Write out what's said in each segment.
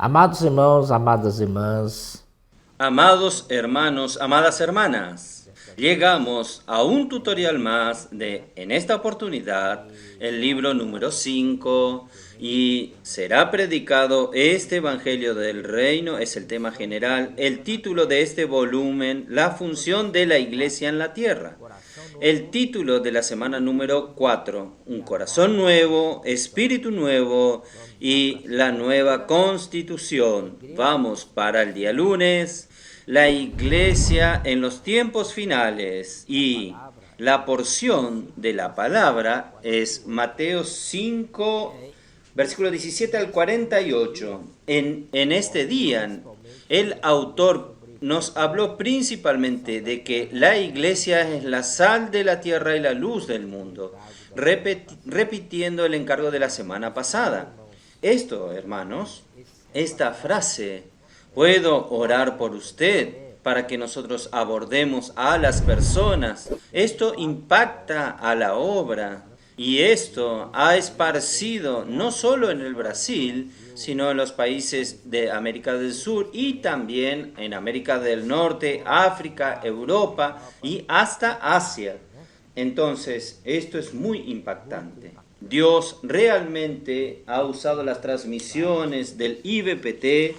Amados irmãos, amadas irmãs, Amados hermanos, amadas hermanas, llegamos a un tutorial más de, en esta oportunidad, el libro número 5 y será predicado este Evangelio del Reino, es el tema general, el título de este volumen, la función de la Iglesia en la tierra. El título de la semana número 4, un corazón nuevo, espíritu nuevo y la nueva constitución. Vamos para el día lunes, la iglesia en los tiempos finales y la porción de la palabra es Mateo 5, versículo 17 al 48. En este día, el autor nos habló principalmente de que la iglesia es la sal de la tierra y la luz del mundo, repitiendo el encargo de la semana pasada. Esto, hermanos, esta frase, puedo orar por usted para que nosotros abordemos a las personas. Esto impacta a la obra. Y esto ha esparcido no solo en el Brasil, sino en los países de América del Sur y también en América del Norte, África, Europa y hasta Asia. Entonces, esto es muy impactante. Dios realmente ha usado las transmisiones del IBPT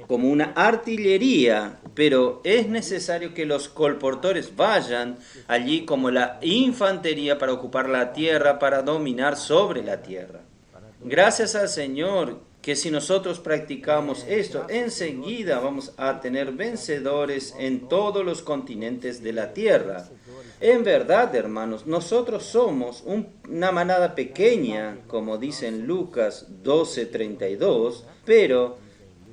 como una artillería, pero es necesario que los colportores vayan allí como la infantería para ocupar la tierra, para dominar sobre la tierra. Gracias al Señor que si nosotros practicamos esto, enseguida vamos a tener vencedores en todos los continentes de la tierra. En verdad, hermanos, nosotros somos una manada pequeña, como dice en Lucas 12:32, pero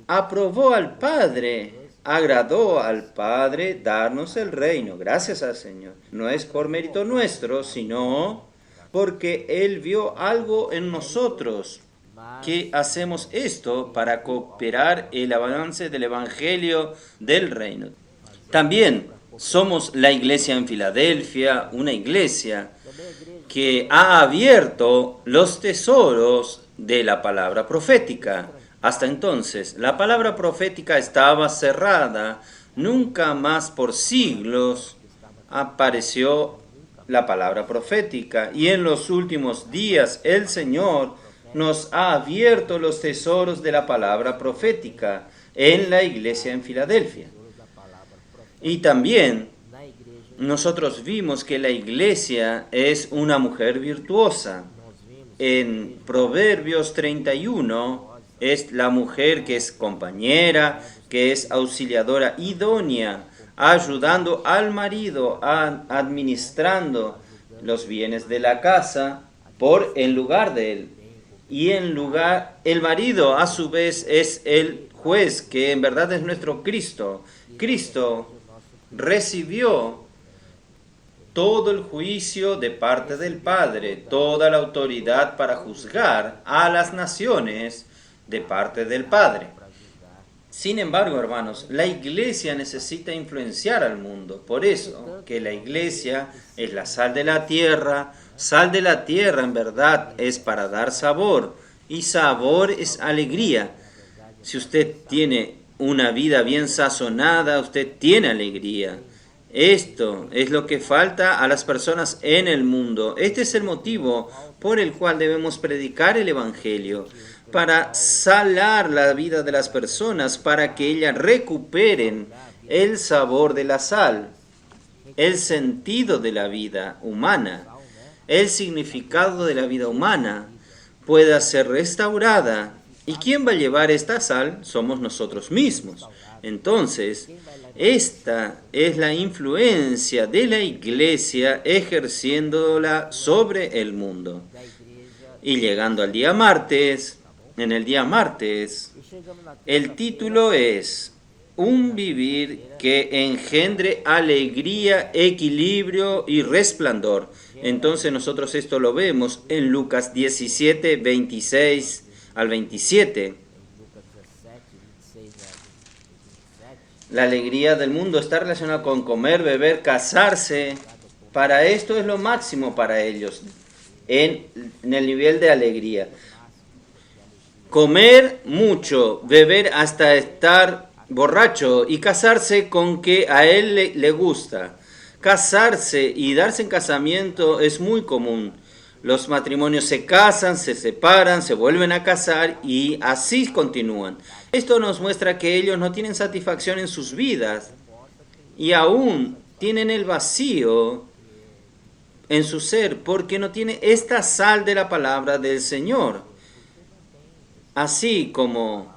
aprobó al Padre, agradó al Padre darnos el reino, gracias al Señor. No es por mérito nuestro, sino porque Él vio algo en nosotros, que hacemos esto para cooperar el avance del Evangelio del reino. También somos la iglesia en Filadelfia, una iglesia que ha abierto los tesoros de la palabra profética. Hasta entonces, la palabra profética estaba cerrada, nunca más por siglos apareció la palabra profética. Y en los últimos días el Señor nos ha abierto los tesoros de la palabra profética en la iglesia en Filadelfia. Y también nosotros vimos que la iglesia es una mujer virtuosa. En Proverbios 31, es la mujer que es compañera, que es auxiliadora idónea, ayudando al marido, administrando los bienes de la casa en lugar de él. Y el marido a su vez es el juez, que en verdad es nuestro Cristo. Cristo recibió todo el juicio de parte del Padre, toda la autoridad para juzgar a las naciones de parte del Padre. Sin embargo, hermanos, la iglesia necesita influenciar al mundo. Por eso que la iglesia es la sal de la tierra. Sal de la tierra, en verdad, es para dar sabor. Y sabor es alegría. Si usted tiene una vida bien sazonada, usted tiene alegría. Esto es lo que falta a las personas en el mundo. Este es el motivo por el cual debemos predicar el Evangelio, para salar la vida de las personas, para que ellas recuperen el sabor de la sal, el sentido de la vida humana, el significado de la vida humana pueda ser restaurada. ¿Y quién va a llevar esta sal? Somos nosotros mismos. Entonces, esta es la influencia de la iglesia ejerciéndola sobre el mundo. Y llegando al día martes, en el día martes, el título es Un vivir que engendre alegría, equilibrio y resplandor. Entonces nosotros esto lo vemos en Lucas 17, 26 al 27. La alegría del mundo está relacionada con comer, beber, casarse. Para esto es lo máximo para ellos, en el nivel de alegría. comer mucho, beber hasta estar borracho y casarse con que a él le gusta. Casarse y darse en casamiento es muy común. Los matrimonios se casan, se separan, se vuelven a casar y así continúan. Esto nos muestra que ellos no tienen satisfacción en sus vidas y aún tienen el vacío en su ser porque no tiene esta sal de la palabra del Señor. Así como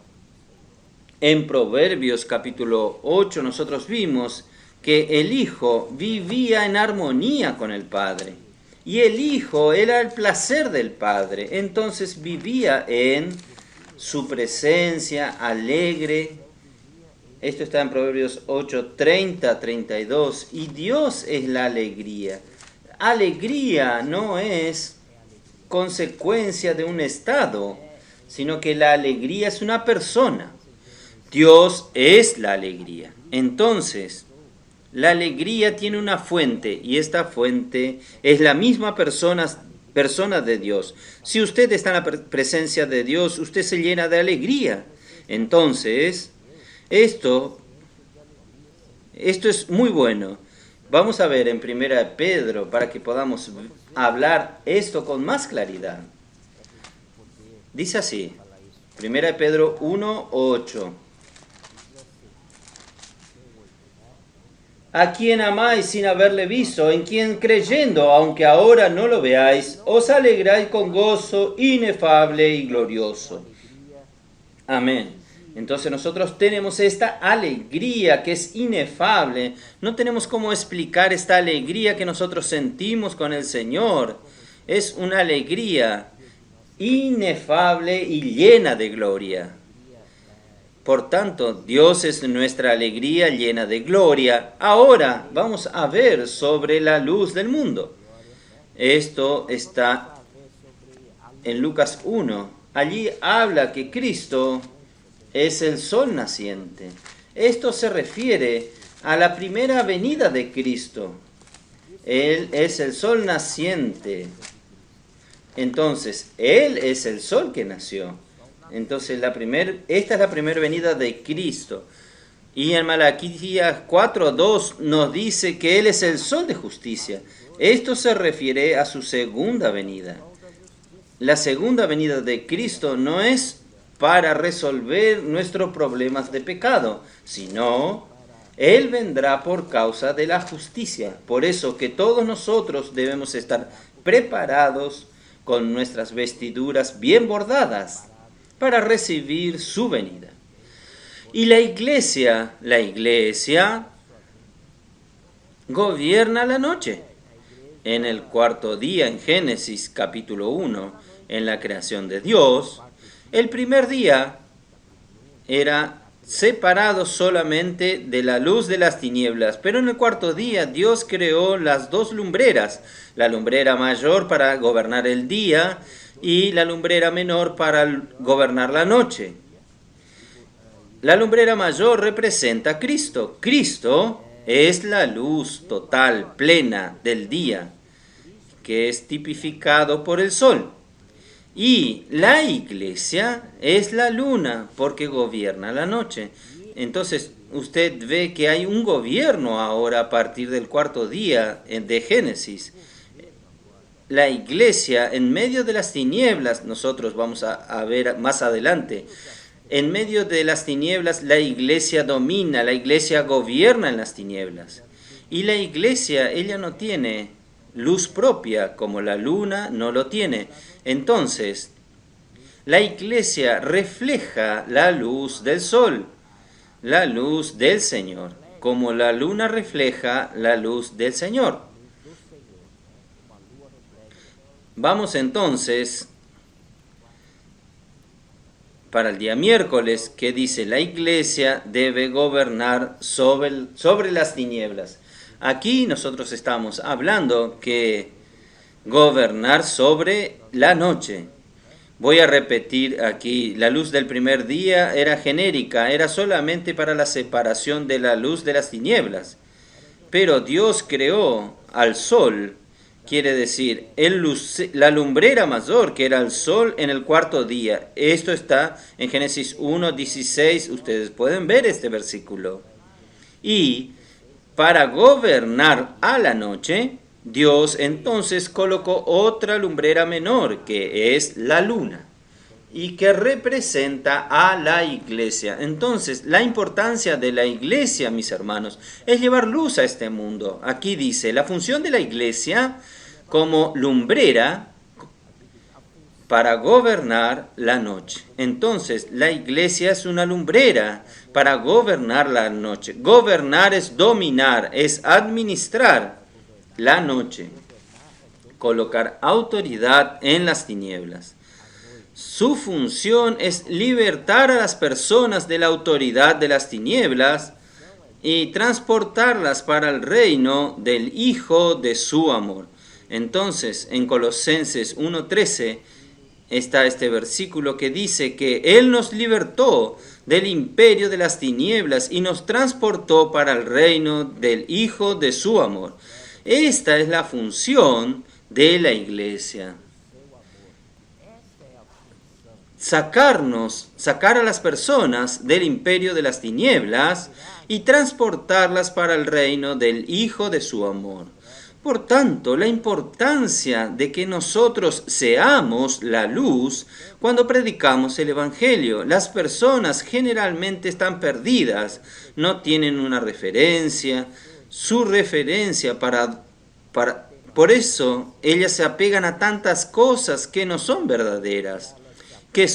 en Proverbios capítulo 8 nosotros vimos que el Hijo vivía en armonía con el Padre. Y el Hijo era el placer del Padre. Entonces vivía en su presencia alegre. Esto está en Proverbios 8, 30, 32. Y Dios es la alegría. Alegría no es consecuencia de un estado, sino que la alegría es una persona. Dios es la alegría. Entonces, la alegría tiene una fuente y esta fuente es la misma persona de Dios. Si usted está en la presencia de Dios, usted se llena de alegría. Entonces, esto es muy bueno. Vamos a ver en 1 Pedro para que podamos hablar esto con más claridad. Dice así, 1 Pedro 1, 8. A quien amáis sin haberle visto, en quien creyendo, aunque ahora no lo veáis, os alegráis con gozo inefable y glorioso. Amén. Entonces nosotros tenemos esta alegría que es inefable. No tenemos cómo explicar esta alegría que nosotros sentimos con el Señor. Es una alegría inefable y llena de gloria. Por tanto, Dios es nuestra alegría llena de gloria. Ahora vamos a ver sobre la luz del mundo. Esto está en Lucas 1. Allí habla que Cristo es el sol naciente. Esto se refiere a la primera venida de Cristo. Él es el sol naciente. Entonces, Él es el sol que nació. Entonces, esta es la primera venida de Cristo. Y en Malaquías 4:2 nos dice que Él es el sol de justicia. Esto se refiere a su segunda venida. La segunda venida de Cristo no es para resolver nuestros problemas de pecado, sino Él vendrá por causa de la justicia. Por eso que todos nosotros debemos estar preparados con nuestras vestiduras bien bordadas para recibir su venida. Y la iglesia gobierna la noche. En el cuarto día, en Génesis capítulo 1, en la creación de Dios, el primer día era separado solamente de la luz de las tinieblas, pero en el cuarto día Dios creó las dos lumbreras, la lumbrera mayor para gobernar el día y la lumbrera menor para gobernar la noche. La lumbrera mayor representa a Cristo. Cristo es la luz total, plena del día, que es tipificado por el sol. Y la iglesia es la luna, porque gobierna la noche. Entonces, usted ve que hay un gobierno ahora a partir del cuarto día de Génesis. La iglesia, en medio de las tinieblas, nosotros vamos a ver más adelante, en medio de las tinieblas la iglesia domina, la iglesia gobierna en las tinieblas. Y la iglesia, ella no tiene luz propia, como la luna no lo tiene. Entonces, la iglesia refleja la luz del sol, la luz del Señor, como la luna refleja la luz del Señor. Vamos entonces para el día miércoles, que dice la iglesia debe gobernar sobre las tinieblas. Aquí nosotros estamos hablando que gobernar sobre la noche. Voy a repetir aquí, la luz del primer día era genérica, era solamente para la separación de la luz de las tinieblas. Pero Dios creó al sol quiere decir la lumbrera mayor, que era el sol en el cuarto día. Esto está en Génesis 1:16. Ustedes pueden ver este versículo. Y para gobernar a la noche, Dios entonces colocó otra lumbrera menor, que es la luna, y que representa a la iglesia. Entonces, la importancia de la iglesia, mis hermanos, es llevar luz a este mundo. Aquí dice, la función de la iglesia como lumbrera para gobernar la noche. Entonces, la iglesia es una lumbrera para gobernar la noche. Gobernar es dominar, es administrar la noche, colocar autoridad en las tinieblas. Su función es libertar a las personas de la autoridad de las tinieblas y transportarlas para el reino del Hijo de su amor. Entonces, en Colosenses 1:13 está este versículo que dice que Él nos libertó del imperio de las tinieblas y nos transportó para el reino del Hijo de su amor. Esta es la función de la iglesia. Sacar a las personas del imperio de las tinieblas y transportarlas para el reino del Hijo de su amor. Por tanto, la importancia de que nosotros seamos la luz cuando predicamos el Evangelio. Las personas generalmente están perdidas, no tienen una referencia, su referencia por eso ellas se apegan a tantas cosas que no son verdaderas. Que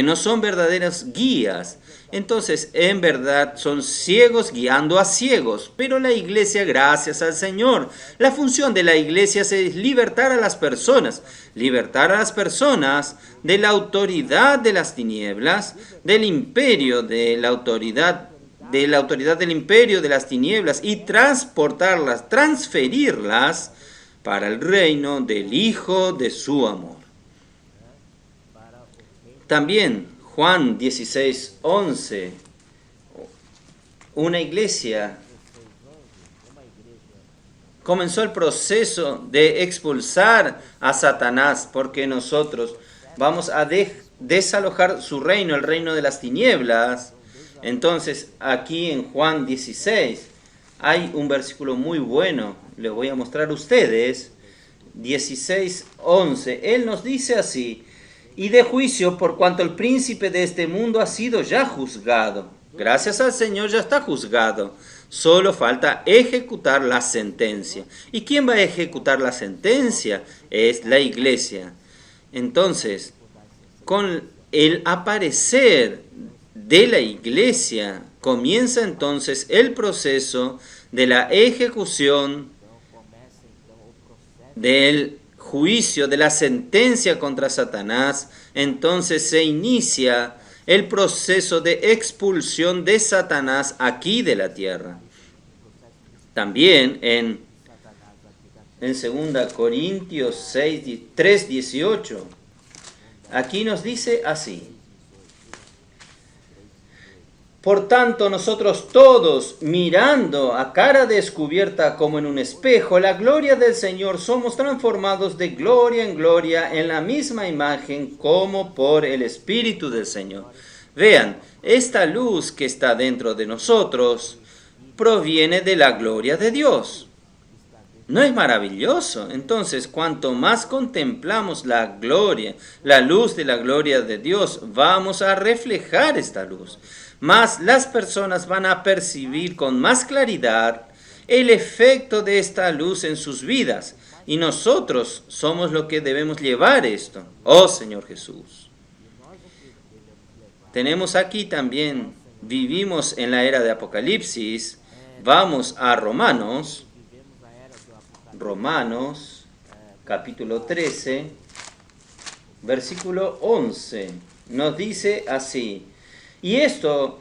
no son verdaderas guías. Entonces, en verdad, son ciegos guiando a ciegos. Pero la iglesia, gracias al Señor, la función de la iglesia es libertar a las personas de la autoridad de las tinieblas, del imperio de la autoridad del imperio de las tinieblas y transferirlas para el reino del Hijo de su amor. También Juan 16:11, una iglesia comenzó el proceso de expulsar a Satanás porque nosotros vamos a desalojar su reino, el reino de las tinieblas. Entonces aquí en Juan 16 hay un versículo muy bueno, les voy a mostrar a ustedes, 16:11, Él nos dice así: y de juicio por cuanto el príncipe de este mundo ha sido ya juzgado. Gracias al Señor ya está juzgado. Solo falta ejecutar la sentencia. ¿Y quién va a ejecutar la sentencia? Es la iglesia. Entonces, con el aparecer de la iglesia, comienza entonces el proceso de la ejecución del juicio, de la sentencia contra Satanás. Entonces se inicia el proceso de expulsión de Satanás aquí de la tierra. También en 2 Corintios 3:18, aquí nos dice así: por tanto, nosotros todos, mirando a cara descubierta como en un espejo la gloria del Señor, somos transformados de gloria en gloria en la misma imagen como por el Espíritu del Señor. Vean, esta luz que está dentro de nosotros proviene de la gloria de Dios. ¿No es maravilloso? Entonces, cuanto más contemplamos la gloria, la luz de la gloria de Dios, vamos a reflejar esta luz. Más las personas van a percibir con más claridad el efecto de esta luz en sus vidas. Y nosotros somos los que debemos llevar esto. Oh Señor Jesús. Tenemos aquí también, vivimos en la era de Apocalipsis. Vamos a Romanos capítulo 13, versículo 11. Nos dice así: y esto,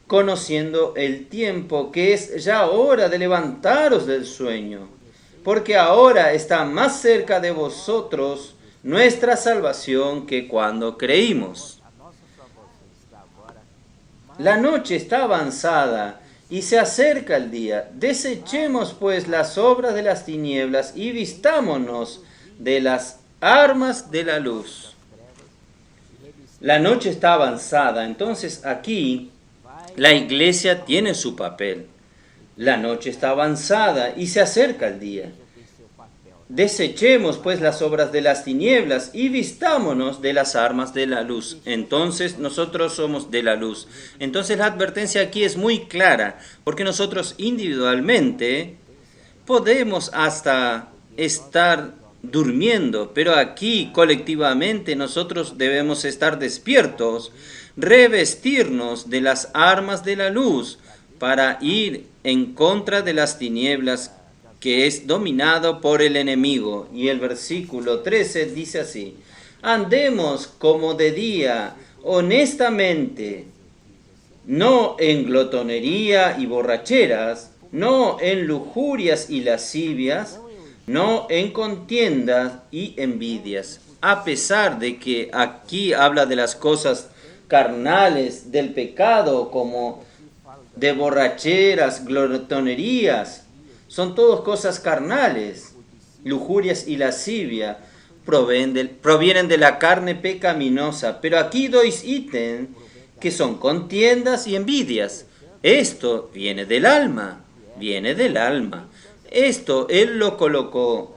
conociendo el tiempo, que es ya hora de levantaros del sueño, porque ahora está más cerca de vosotros nuestra salvación que cuando creímos. La noche está avanzada y se acerca el día. Desechemos pues las obras de las tinieblas y vistámonos de las armas de la luz. La noche está avanzada, entonces aquí la iglesia tiene su papel. La noche está avanzada y se acerca el día. Desechemos pues las obras de las tinieblas y vistámonos de las armas de la luz. Entonces nosotros somos de la luz. Entonces la advertencia aquí es muy clara, porque nosotros individualmente podemos hasta estar durmiendo, pero aquí colectivamente nosotros debemos estar despiertos, revestirnos de las armas de la luz para ir en contra de las tinieblas que es dominado por el enemigo. Y el versículo 13 dice así: andemos como de día, honestamente, no en glotonería y borracheras, no en lujurias y lascivias, no en contiendas y envidias. A pesar de que aquí habla de las cosas carnales del pecado, como de borracheras, glotonerías, son todas cosas carnales. Lujurias y lascivia provienen de la carne pecaminosa, pero aquí dois ítems que son contiendas y envidias. Esto viene del alma. Esto Él lo colocó.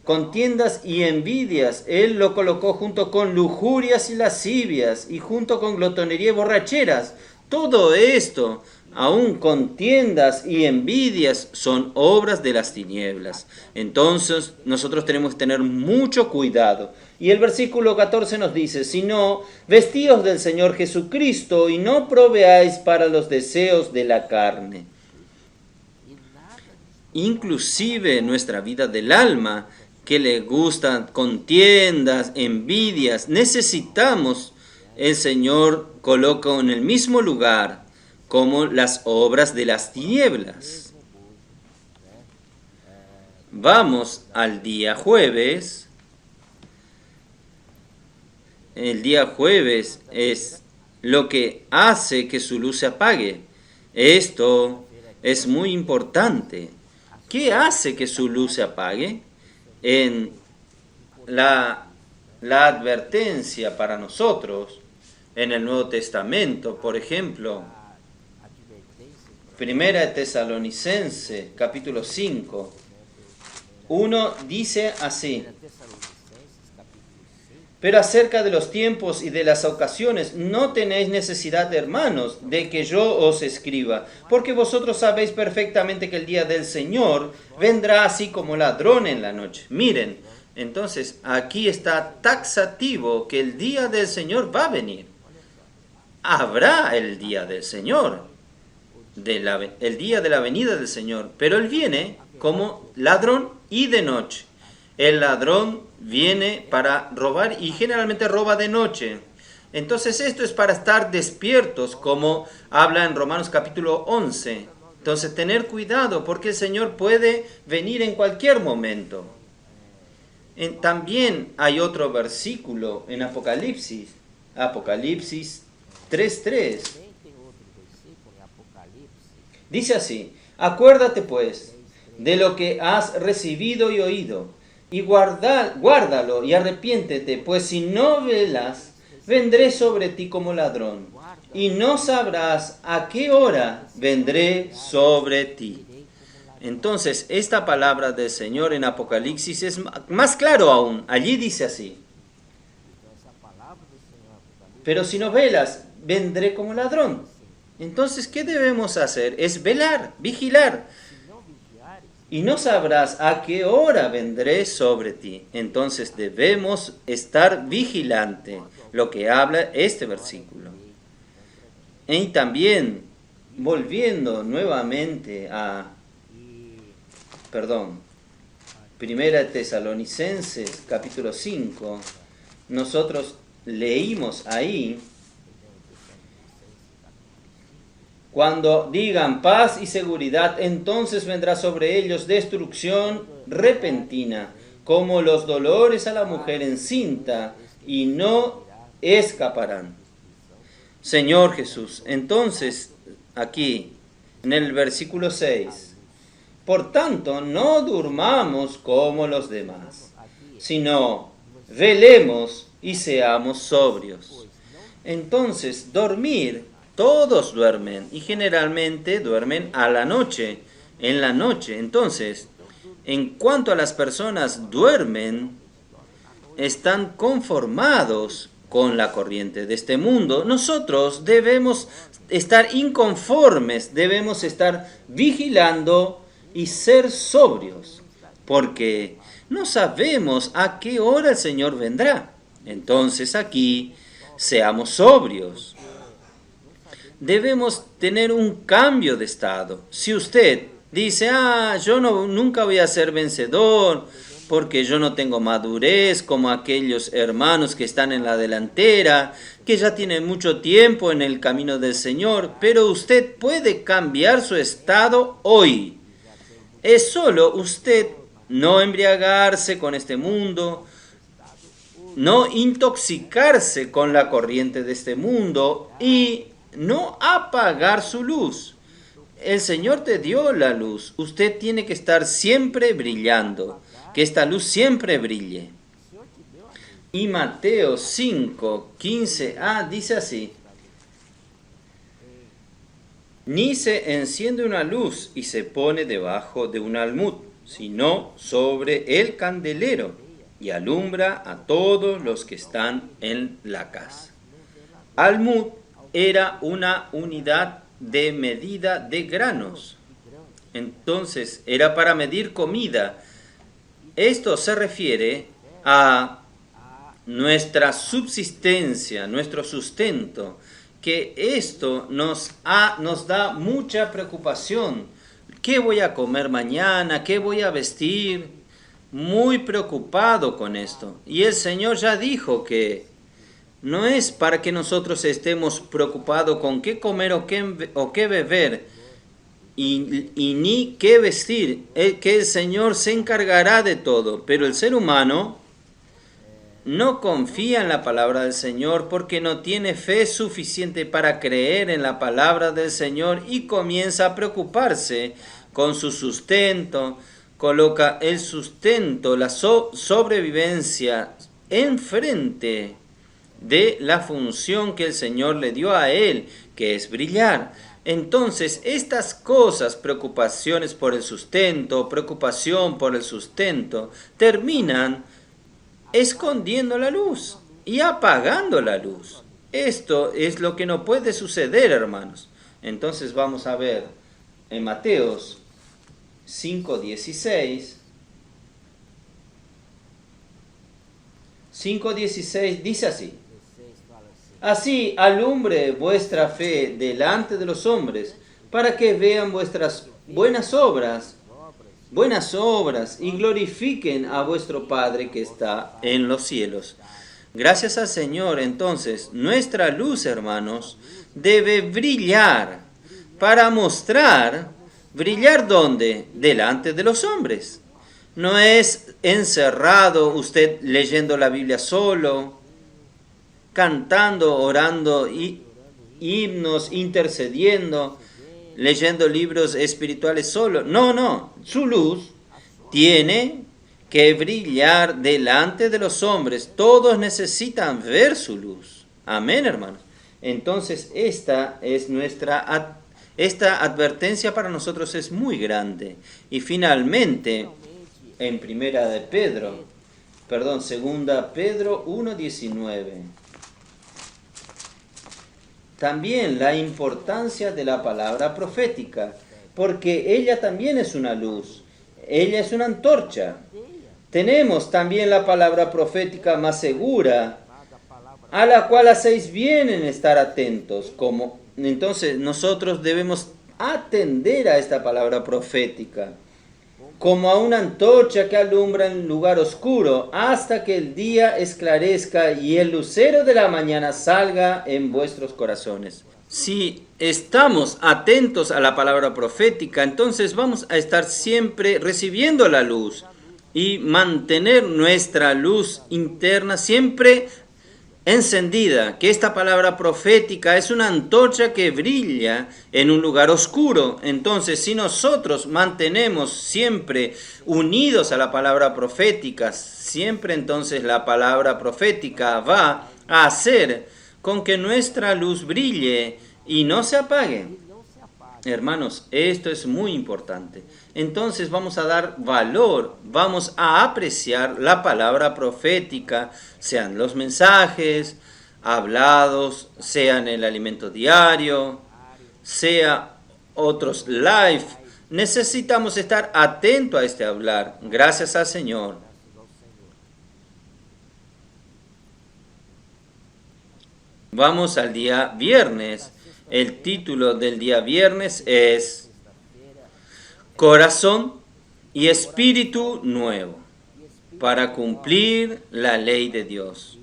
Contiendas y envidias, Él lo colocó junto con lujurias y lascivias y junto con glotonería y borracheras. Todo esto, aún contiendas y envidias, son obras de las tinieblas. Entonces nosotros tenemos que tener mucho cuidado. Y el versículo 14 nos dice: sino vestíos del Señor Jesucristo y no proveáis para los deseos de la carne. Inclusive nuestra vida del alma, que le gustan contiendas, envidias, necesitamos, el Señor coloca en el mismo lugar como las obras de las tinieblas. Vamos al día jueves. El día jueves es lo que hace que su luz se apague. Esto es muy importante. ¿Qué hace que su luz se apague? En la advertencia para nosotros en el Nuevo Testamento, por ejemplo, Primera de Tesalonicenses, capítulo 5, 1 dice así: pero acerca de los tiempos y de las ocasiones no tenéis necesidad, hermanos, de que yo os escriba, porque vosotros sabéis perfectamente que el día del Señor vendrá así como ladrón en la noche. Miren, entonces aquí está taxativo que el día del Señor va a venir. Habrá el día del Señor, el día de la venida del Señor, pero Él viene como ladrón y de noche. El ladrón viene para robar y generalmente roba de noche. Entonces esto es para estar despiertos, como habla en Romanos capítulo 11. Entonces tener cuidado, porque el Señor puede venir en cualquier momento. También hay otro versículo en Apocalipsis 3:3. Dice así: acuérdate pues de lo que has recibido y oído, y guárdalo y arrepiéntete, pues si no velas, vendré sobre ti como ladrón, y no sabrás a qué hora vendré sobre ti. Entonces, esta palabra del Señor en Apocalipsis es más claro aún. Allí dice así: pero si no velas, vendré como ladrón. Entonces, ¿qué debemos hacer? Es velar, vigilar. Y no sabrás a qué hora vendré sobre ti. Entonces debemos estar vigilante, lo que habla este versículo. Y también, volviendo nuevamente a, Primera de Tesalonicenses, capítulo 5, nosotros leímos ahí: cuando digan paz y seguridad, entonces vendrá sobre ellos destrucción repentina, como los dolores a la mujer encinta, y no escaparán. Señor Jesús, entonces aquí en el versículo 6. Por tanto, no durmamos como los demás, sino velemos y seamos sobrios. Entonces, dormir, todos duermen y generalmente duermen a la noche, en la noche. Entonces, en cuanto a las personas duermen, están conformados con la corriente de este mundo. Nosotros debemos estar inconformes, debemos estar vigilando y ser sobrios, porque no sabemos a qué hora el Señor vendrá. Entonces aquí, seamos sobrios. Debemos tener un cambio de estado. Si usted dice, yo nunca voy a ser vencedor, porque yo no tengo madurez como aquellos hermanos que están en la delantera, que ya tienen mucho tiempo en el camino del Señor, pero usted puede cambiar su estado hoy. Es solo usted no embriagarse con este mundo, no intoxicarse con la corriente de este mundo y no apagar su luz. El Señor te dio la luz, usted tiene que estar siempre brillando, que esta luz siempre brille. Y Mateo 5, 15a dice así: ni se enciende una luz y se pone debajo de un almud, sino sobre el candelero, y alumbra a todos los que están en la casa. Almud era una unidad de medida de granos. Entonces, era para medir comida. Esto se refiere a nuestra subsistencia, nuestro sustento, que esto nos da mucha preocupación. ¿Qué voy a comer mañana? ¿Qué voy a vestir? Muy preocupado con esto. Y el Señor ya dijo que no es para que nosotros estemos preocupados con qué comer o qué beber y ni qué vestir, que el Señor se encargará de todo. Pero el ser humano no confía en la palabra del Señor porque no tiene fe suficiente para creer en la palabra del Señor y comienza a preocuparse con su sustento, coloca el sustento, la sobrevivencia enfrente de la función que el Señor le dio a él, que es brillar. Entonces, estas cosas, preocupaciones por el sustento, preocupación por el sustento, terminan escondiendo la luz y apagando la luz. Esto es lo que no puede suceder, hermanos. Entonces vamos a ver en Mateos 5:16. 5:16 dice así: así alumbre vuestra fe delante de los hombres, para que vean vuestras buenas obras y glorifiquen a vuestro Padre que está en los cielos. Gracias al Señor, entonces, nuestra luz, hermanos, debe brillar para mostrar, ¿brillar dónde? Delante de los hombres. No es encerrado usted leyendo la Biblia solo, cantando, orando, himnos, intercediendo, leyendo libros espirituales solo. No, su luz tiene que brillar delante de los hombres. Todos necesitan ver su luz. Amén, hermanos. Entonces, esta advertencia para nosotros es muy grande. Y finalmente, en segunda Pedro 1:19. También la importancia de la palabra profética, porque ella también es una luz, ella es una antorcha. Tenemos también la palabra profética más segura, a la cual hacéis bien en estar atentos. Entonces nosotros debemos atender a esta palabra profética, como a una antorcha que alumbra en lugar oscuro, hasta que el día esclarezca y el lucero de la mañana salga en vuestros corazones. Si estamos atentos a la palabra profética, entonces vamos a estar siempre recibiendo la luz y mantener nuestra luz interna siempre encendida, que esta palabra profética es una antorcha que brilla en un lugar oscuro. Entonces, si nosotros mantenemos siempre unidos a la palabra profética, siempre entonces la palabra profética va a hacer con que nuestra luz brille y no se apague. Hermanos, esto es muy importante. Entonces vamos a dar valor, vamos a apreciar la palabra profética, sean los mensajes hablados, sean el alimento diario, sea otros live. Necesitamos estar atentos a este hablar. Gracias al Señor. Vamos al día viernes. El título del día viernes es Corazón y Espíritu Nuevo para cumplir la ley de Dios.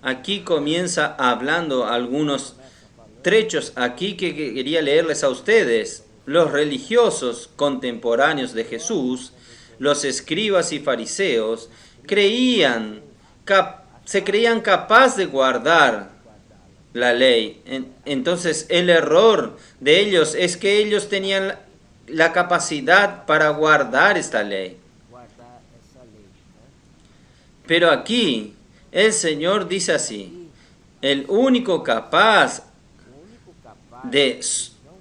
Aquí comienza hablando algunos trechos aquí que quería leerles a ustedes. Los religiosos contemporáneos de Jesús, los escribas y fariseos, se creían capaces de guardar la ley. Entonces el error de ellos es que ellos tenían la capacidad para guardar esta ley. Pero aquí el Señor dice así: el único capaz de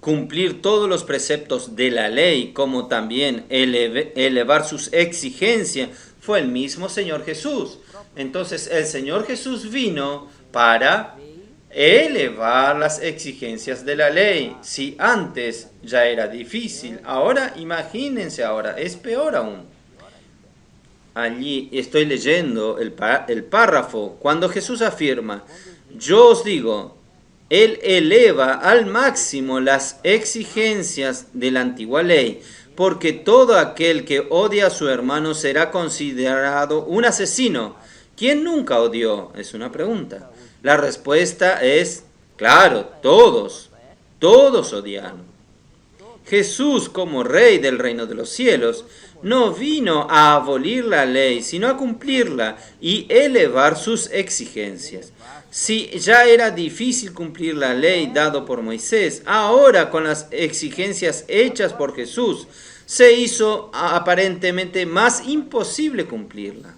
cumplir todos los preceptos de la ley, como también elevar sus exigencias, fue el mismo Señor Jesús. Entonces el Señor Jesús vino para elevar las exigencias de la ley. Si antes ya era difícil, ahora imagínense, ahora es peor aún. Allí estoy leyendo el párrafo cuando Jesús afirma: yo os digo, Él eleva al máximo las exigencias de la antigua ley, porque todo aquel que odia a su hermano será considerado un asesino. ¿Quién nunca odió? Es una pregunta. La respuesta es, claro, todos odiaron. Jesús, como Rey del reino de los cielos, no vino a abolir la ley, sino a cumplirla y elevar sus exigencias. Si ya era difícil cumplir la ley dada por Moisés, ahora con las exigencias hechas por Jesús, se hizo aparentemente más imposible cumplirla.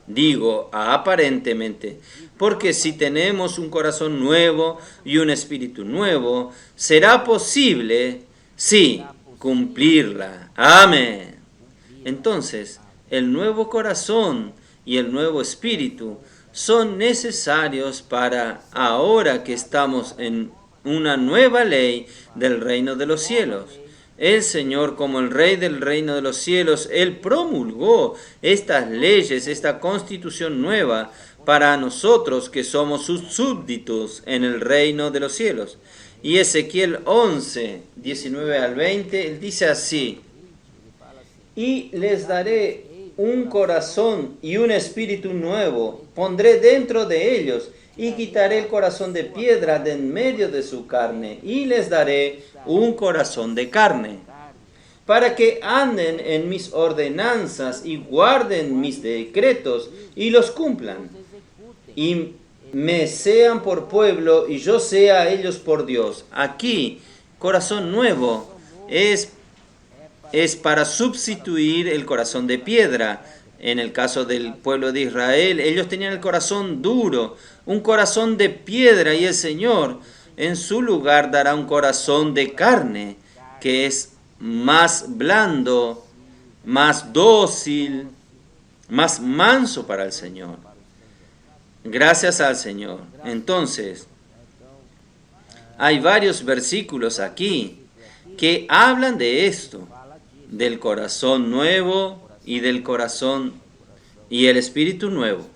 Digo aparentemente, porque si tenemos un corazón nuevo y un espíritu nuevo, será posible, sí, cumplirla. Amén. Entonces, el nuevo corazón y el nuevo espíritu son necesarios para ahora que estamos en una nueva ley del reino de los cielos. El Señor, como el Rey del reino de los cielos, Él promulgó estas leyes, esta constitución nueva para nosotros que somos sus súbditos en el reino de los cielos. Y Ezequiel 11, 19 al 20, Él dice así: y les daré un corazón y un espíritu nuevo, pondré dentro de ellos, y quitaré el corazón de piedra de en medio de su carne, y les daré un corazón de carne, para que anden en mis ordenanzas y guarden mis decretos y los cumplan, y me sean por pueblo y yo sea a ellos por Dios. Aquí, corazón nuevo es para sustituir el corazón de piedra. En el caso del pueblo de Israel, ellos tenían el corazón duro, un corazón de piedra, y el Señor en su lugar dará un corazón de carne, que es más blando, más dócil, más manso para el Señor. Gracias al Señor. Entonces, hay varios versículos aquí que hablan de esto, del corazón nuevo y del corazón y el espíritu nuevo.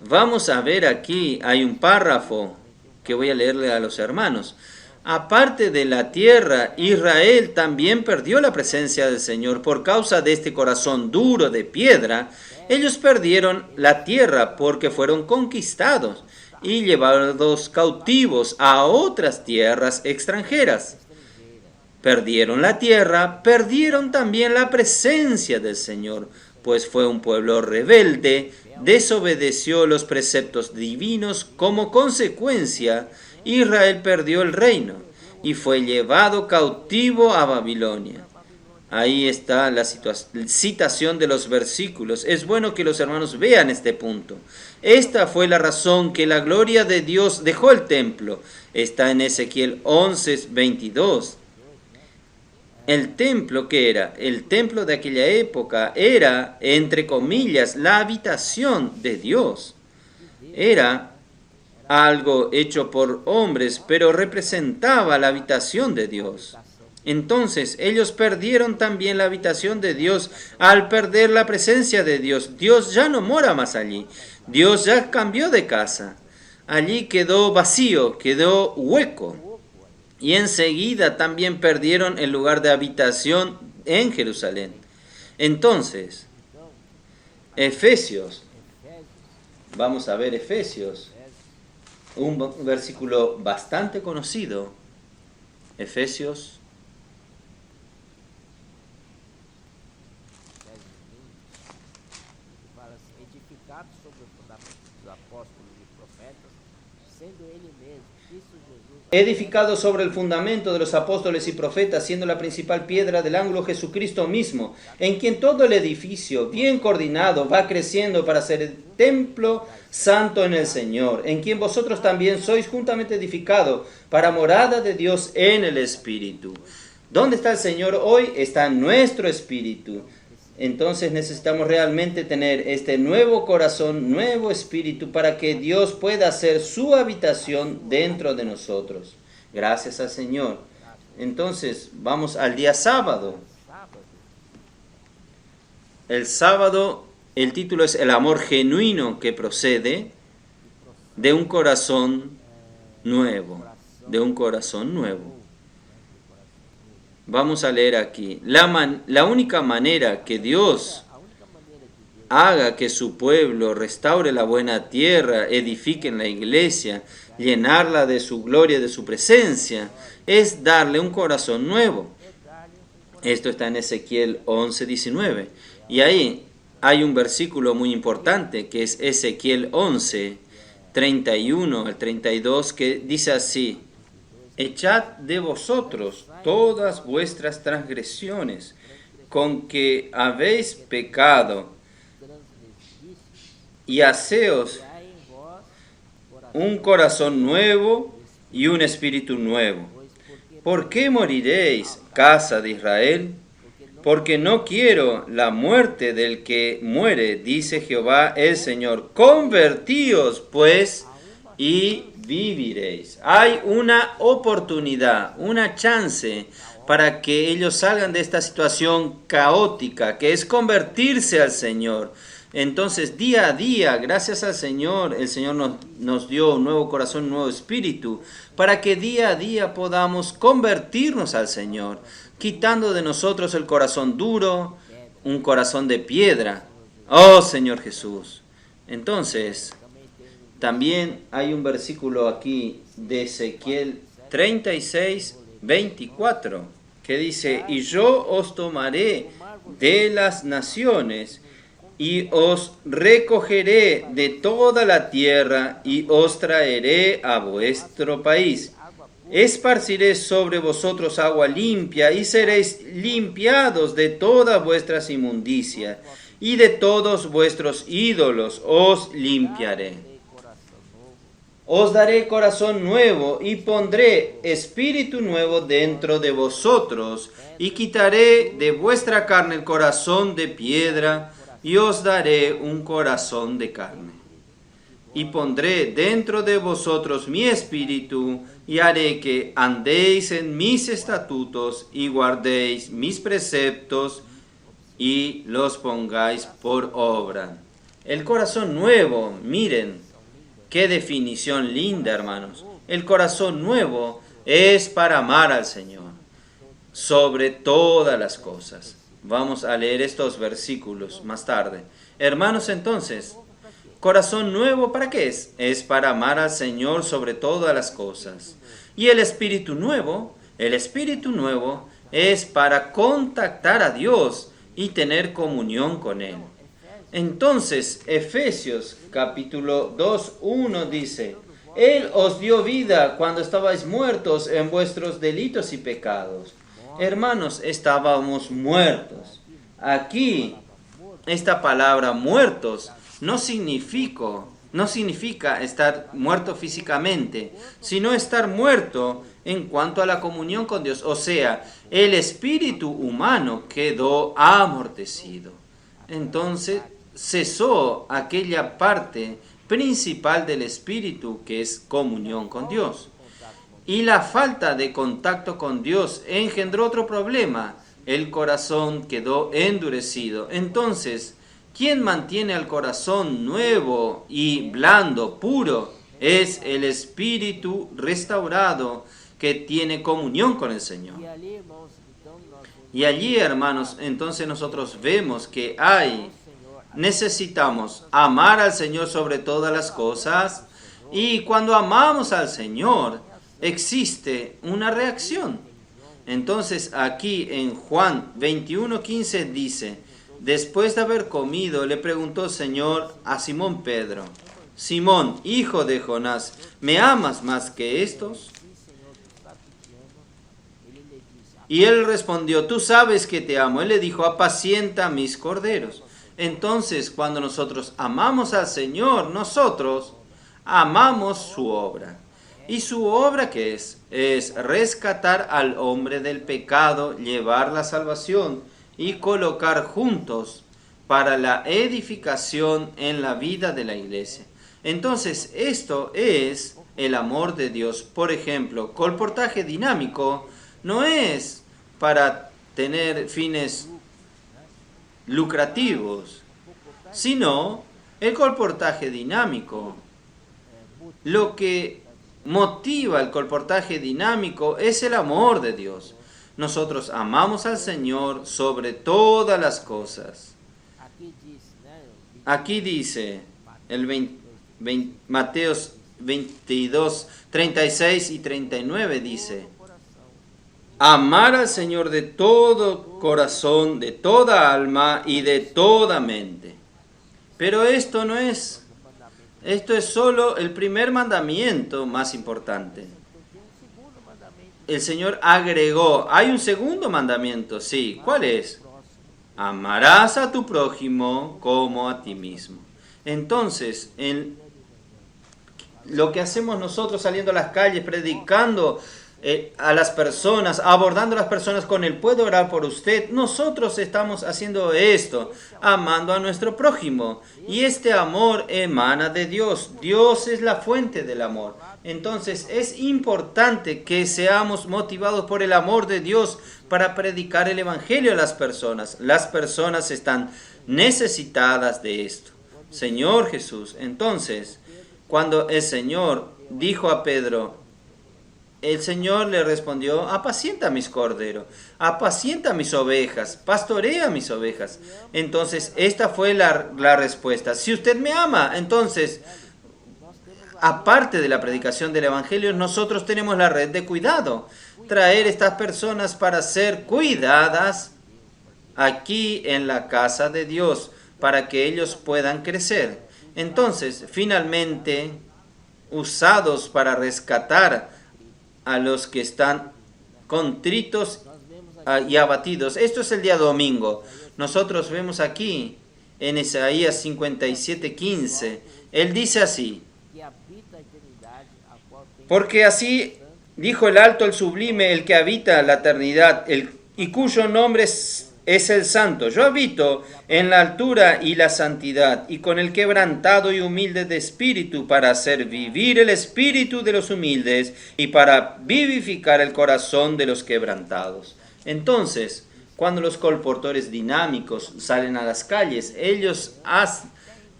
Vamos a ver aquí, hay un párrafo que voy a leerle a los hermanos. Aparte de la tierra, Israel también perdió la presencia del Señor por causa de este corazón duro de piedra. Ellos perdieron la tierra porque fueron conquistados y llevados cautivos a otras tierras extranjeras. Perdieron la tierra, perdieron también la presencia del Señor pues fue un pueblo rebelde, desobedeció los preceptos divinos. Como consecuencia, Israel perdió el reino y fue llevado cautivo a Babilonia. Ahí está la citación de los versículos. Es bueno que los hermanos vean este punto. Esta fue la razón que la gloria de Dios dejó el templo. Está en Ezequiel 11:22. El templo, ¿qué era? El templo de aquella época era, entre comillas, la habitación de Dios. Era algo hecho por hombres, pero representaba la habitación de Dios. Entonces, ellos perdieron también la habitación de Dios al perder la presencia de Dios. Dios ya no mora más allí. Dios ya cambió de casa. Allí quedó vacío, quedó hueco. Y enseguida también perdieron el lugar de habitación en Jerusalén. Entonces, Efesios, vamos a ver Efesios, un versículo bastante conocido. Efesios edificado sobre el fundamento de los apóstoles y profetas, siendo la principal piedra del ángulo Jesucristo mismo, en quien todo el edificio, bien coordinado, va creciendo para ser el templo santo en el Señor, en quien vosotros también sois juntamente edificados para morada de Dios en el Espíritu. ¿Dónde está el Señor hoy? Está en nuestro espíritu. Entonces necesitamos realmente tener este nuevo corazón, nuevo espíritu, para que Dios pueda hacer su habitación dentro de nosotros. Gracias al Señor. Entonces, vamos al día sábado. El sábado, el título es El amor genuino que procede de un corazón nuevo. De un corazón nuevo. Vamos a leer aquí. La única manera que Dios haga que su pueblo restaure la buena tierra, edifique en la iglesia, llenarla de su gloria, de su presencia, es darle un corazón nuevo. Esto está en Ezequiel 11:19. Y ahí hay un versículo muy importante que es Ezequiel 11:31 al 32, que dice así: Echad de vosotros todas vuestras transgresiones con que habéis pecado, y haceos un corazón nuevo y un espíritu nuevo. ¿Por qué moriréis, casa de Israel? Porque no quiero la muerte del que muere, dice Jehová el Señor. Convertíos, pues, y viviréis. Hay una oportunidad, una chance para que ellos salgan de esta situación caótica, que es convertirse al Señor. Entonces, día a día, gracias al Señor, el Señor nos dio un nuevo corazón, un nuevo espíritu, para que día a día podamos convertirnos al Señor, quitando de nosotros el corazón duro, un corazón de piedra. Oh Señor Jesús. Entonces, también hay un versículo aquí de Ezequiel 36:24, que dice: Y yo os tomaré de las naciones, y os recogeré de toda la tierra, y os traeré a vuestro país. Esparciré sobre vosotros agua limpia, y seréis limpiados de todas vuestras inmundicias, y de todos vuestros ídolos os limpiaré. Os daré corazón nuevo, y pondré espíritu nuevo dentro de vosotros, y quitaré de vuestra carne el corazón de piedra, y os daré un corazón de carne. Y pondré dentro de vosotros mi espíritu, y haré que andéis en mis estatutos, y guardéis mis preceptos, y los pongáis por obra. El corazón nuevo, miren, qué definición linda, hermanos. El corazón nuevo es para amar al Señor sobre todas las cosas. Vamos a leer estos versículos más tarde. Hermanos, entonces, corazón nuevo, ¿para qué es? Es para amar al Señor sobre todas las cosas. Y el espíritu nuevo es para contactar a Dios y tener comunión con Él. Entonces, Efesios capítulo 2, 1 dice, Él os dio vida cuando estabais muertos en vuestros delitos y pecados. Hermanos, estábamos muertos. Aquí, esta palabra muertos no significa estar muerto físicamente, sino estar muerto en cuanto a la comunión con Dios. O sea, el espíritu humano quedó amortecido. Entonces cesó aquella parte principal del espíritu que es comunión con Dios. Y la falta de contacto con Dios engendró otro problema. El corazón quedó endurecido. Entonces, ¿quién mantiene el corazón nuevo y blando, puro? Es el espíritu restaurado que tiene comunión con el Señor. Y allí, hermanos, entonces nosotros vemos que necesitamos amar al Señor sobre todas las cosas, y cuando amamos al Señor existe una reacción. Entonces aquí en Juan 21:15 dice, después de haber comido le preguntó el Señor a Simón Pedro, Simón, hijo de Jonás, ¿me amas más que estos? Y él respondió, tú sabes que te amo. Él le dijo, apacienta mis corderos. Entonces, cuando nosotros amamos al Señor, nosotros amamos su obra. ¿Y su obra qué es? Es rescatar al hombre del pecado, llevar la salvación y colocar juntos para la edificación en la vida de la iglesia. Entonces, esto es el amor de Dios. Por ejemplo, colportaje dinámico no es para tener fines lucrativos, sino el colportaje dinámico. Lo que motiva el colportaje dinámico es el amor de Dios. Nosotros amamos al Señor sobre todas las cosas. Aquí dice Mateo 22, 36 y 39 dice, amar al Señor de todo corazón, de toda alma y de toda mente. Pero esto es solo el primer mandamiento más importante. El Señor agregó, hay un segundo mandamiento, sí, ¿cuál es? Amarás a tu prójimo como a ti mismo. Entonces, lo que hacemos nosotros saliendo a las calles, predicando a las personas, abordando a las personas con el puedo orar por usted, nosotros estamos haciendo esto, amando a nuestro prójimo. Y este amor emana de Dios. Dios es la fuente del amor. Entonces es importante que seamos motivados por el amor de Dios para predicar el evangelio a las personas. Las personas están necesitadas de esto. Señor Jesús, entonces, cuando el Señor dijo a Pedro, el Señor le respondió, apacienta mis corderos, apacienta mis ovejas, pastorea mis ovejas. Entonces, esta fue la respuesta. Si usted me ama, entonces, aparte de la predicación del Evangelio, nosotros tenemos la red de cuidado. Traer estas personas para ser cuidadas aquí en la casa de Dios, para que ellos puedan crecer. Entonces, finalmente, usados para rescatar a los que están contritos y abatidos. Esto es el día domingo. Nosotros vemos aquí en Isaías 57:15. Él dice así, porque así dijo el alto, el sublime, el que habita la eternidad, y cuyo nombre es el santo. Yo habito en la altura y la santidad, y con el quebrantado y humilde de espíritu, para hacer vivir el espíritu de los humildes y para vivificar el corazón de los quebrantados. Entonces, cuando los colportores dinámicos salen a las calles, ellos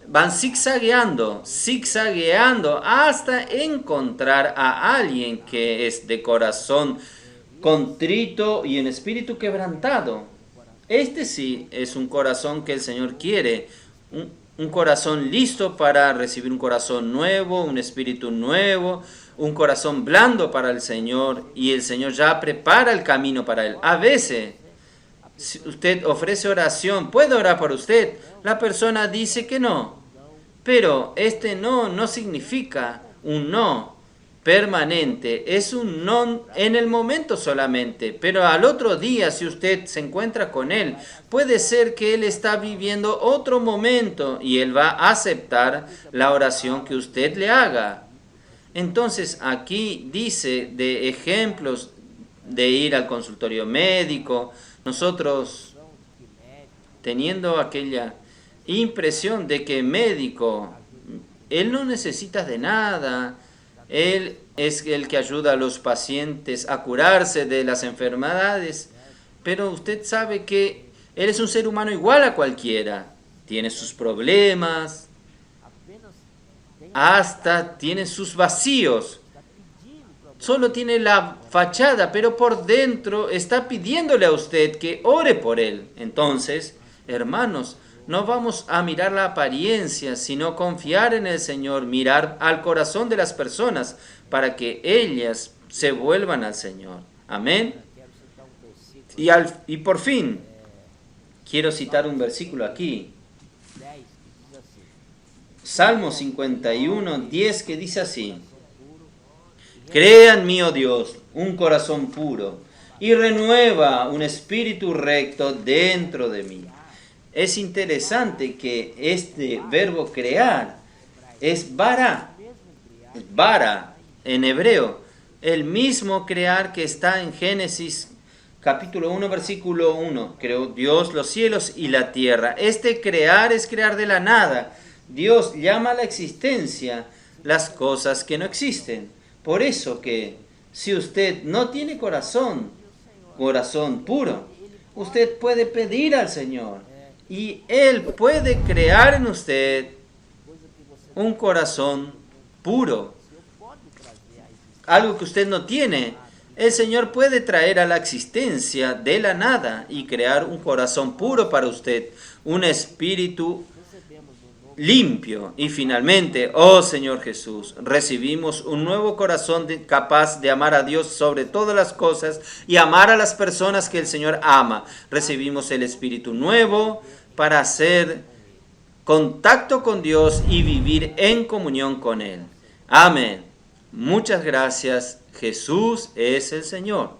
van zigzagueando hasta encontrar a alguien que es de corazón contrito y en espíritu quebrantado. Este sí es un corazón que el Señor quiere, un corazón listo para recibir un corazón nuevo, un espíritu nuevo, un corazón blando para el Señor, y el Señor ya prepara el camino para él. A veces Si usted ofrece oración, ¿puedo orar por usted? La persona dice que no. Pero este no significa un no permanente, es un no en el momento solamente, pero al otro día, si usted se encuentra con él, puede ser que él está viviendo otro momento y él va a aceptar la oración que usted le haga. Entonces aquí dice de ejemplos de ir al consultorio médico, nosotros teniendo aquella impresión de que médico, él no necesita de nada, él es el que ayuda a los pacientes a curarse de las enfermedades, pero usted sabe que él es un ser humano igual a cualquiera, tiene sus problemas, hasta tiene sus vacíos, solo tiene la fachada, pero por dentro está pidiéndole a usted que ore por él. Entonces, hermanos, no vamos a mirar la apariencia, sino confiar en el Señor, mirar al corazón de las personas para que ellas se vuelvan al Señor. Amén. Y por fin, quiero citar un versículo aquí. Salmo 51, 10, que dice así: Crea en mí, oh Dios, un corazón puro, y renueva un espíritu recto dentro de mí. Es interesante que este verbo crear es bara en hebreo, el mismo crear que está en Génesis capítulo 1, versículo 1. Creó Dios los cielos y la tierra. Este crear es crear de la nada. Dios llama a la existencia las cosas que no existen. Por eso que si usted no tiene corazón puro, usted puede pedir al Señor y Él puede crear en usted un corazón puro. Algo que usted no tiene, el Señor puede traer a la existencia de la nada y crear un corazón puro para usted, un espíritu limpio. Y finalmente, oh Señor Jesús, recibimos un nuevo corazón capaz de amar a Dios sobre todas las cosas y amar a las personas que el Señor ama. Recibimos el espíritu nuevo para hacer contacto con Dios y vivir en comunión con Él. Amén. Muchas gracias. Jesús es el Señor.